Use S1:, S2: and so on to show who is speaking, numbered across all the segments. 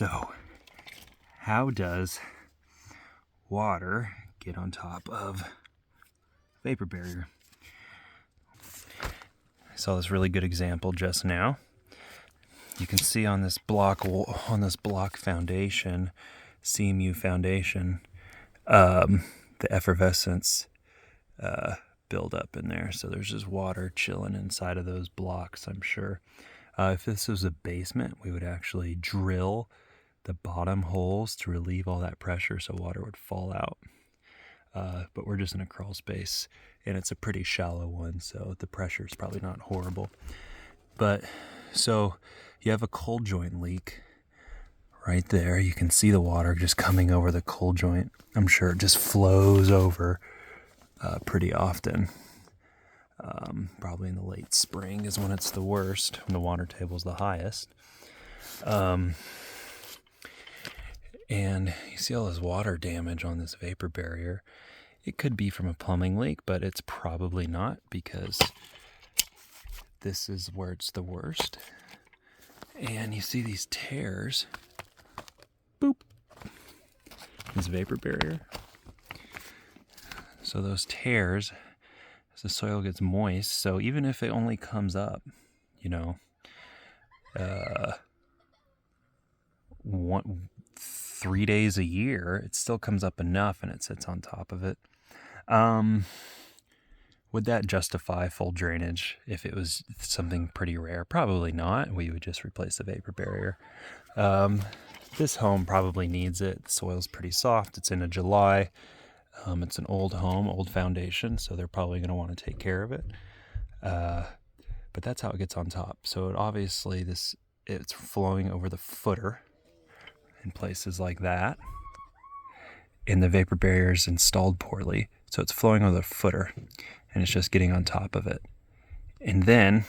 S1: So, how does water get on top of vapor barrier? I saw this really good example just now. You can see on this block foundation, CMU foundation, the effervescence build up in there. So there's just water chilling inside of those blocks, I'm sure. If this was a basement, we would actually drill the bottom holes to relieve all that pressure so water would fall out. But we're just in a crawl space, and it's a pretty shallow one, so the pressure is probably not horrible. But so you have a cold joint leak right there. You can see the water just coming over the cold joint. I'm sure it just flows over pretty often. Probably in the late spring is when it's the worst, when the water table is the highest. And you see all this water damage on this vapor barrier. It could be from a plumbing leak, but it's probably not, because this is where it's the worst. And you see these tears. Boop. This vapor barrier. So those tears, as the soil gets moist, so even if it only comes up, 3 days a year, it still comes up enough and it sits on top of it. Would that justify full drainage if it was something pretty rare? Probably not. We would just replace the vapor barrier. This home probably needs it. The soil's pretty soft. It's in a July. It's an old home, old foundation, so they're probably going to want to take care of it. But that's how it gets on top. So obviously it's flowing over the footer in places like that. And the vapor barrier is installed poorly, so it's flowing over the footer, and it's just getting on top of it. And then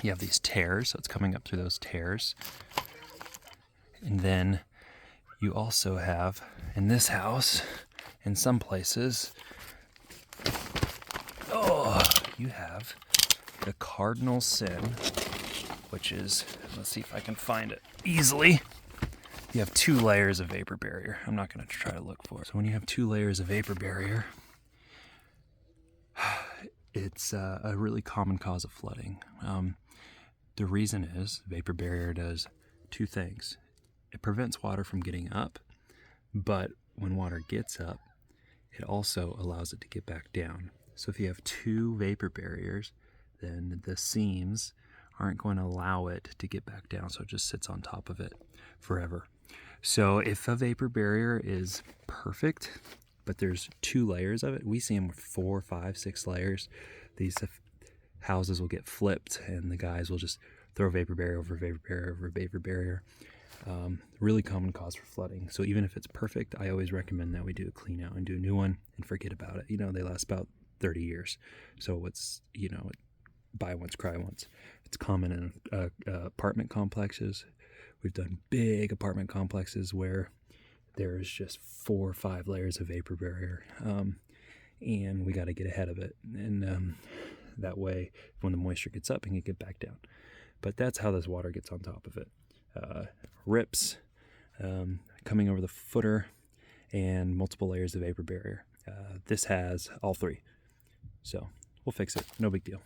S1: you have these tears, so it's coming up through those tears. And then you also have, in this house, in some places, you have the cardinal sin, which is, let's see if I can find it easily. You have 2 layers of vapor barrier. I'm not going to try to look for it. So when you have 2 layers of vapor barrier, it's a really common cause of flooding. The reason is vapor barrier does 2 things. It prevents water from getting up, but when water gets up, it also allows it to get back down. So if you have 2 vapor barriers, then the seams aren't going to allow it to get back down, so it just sits on top of it forever. So if a vapor barrier is perfect, but there's 2 layers of it, we see them with 4, 5, 6 layers. These houses will get flipped, and the guys will just throw vapor barrier over vapor barrier over vapor barrier. Really common cause for flooding. So even if it's perfect, I always recommend that we do a clean out and do a new one and forget about it. They last about 30 years. So it's, buy once, cry once. It's common in apartment complexes. We've done big apartment complexes where there's just 4 or 5 layers of vapor barrier. And we got to get ahead of it. And that way, when the moisture gets up, it can get back down. But that's how this water gets on top of it. Rips coming over the footer, and multiple layers of vapor barrier. This has all 3. So we'll fix it. No big deal.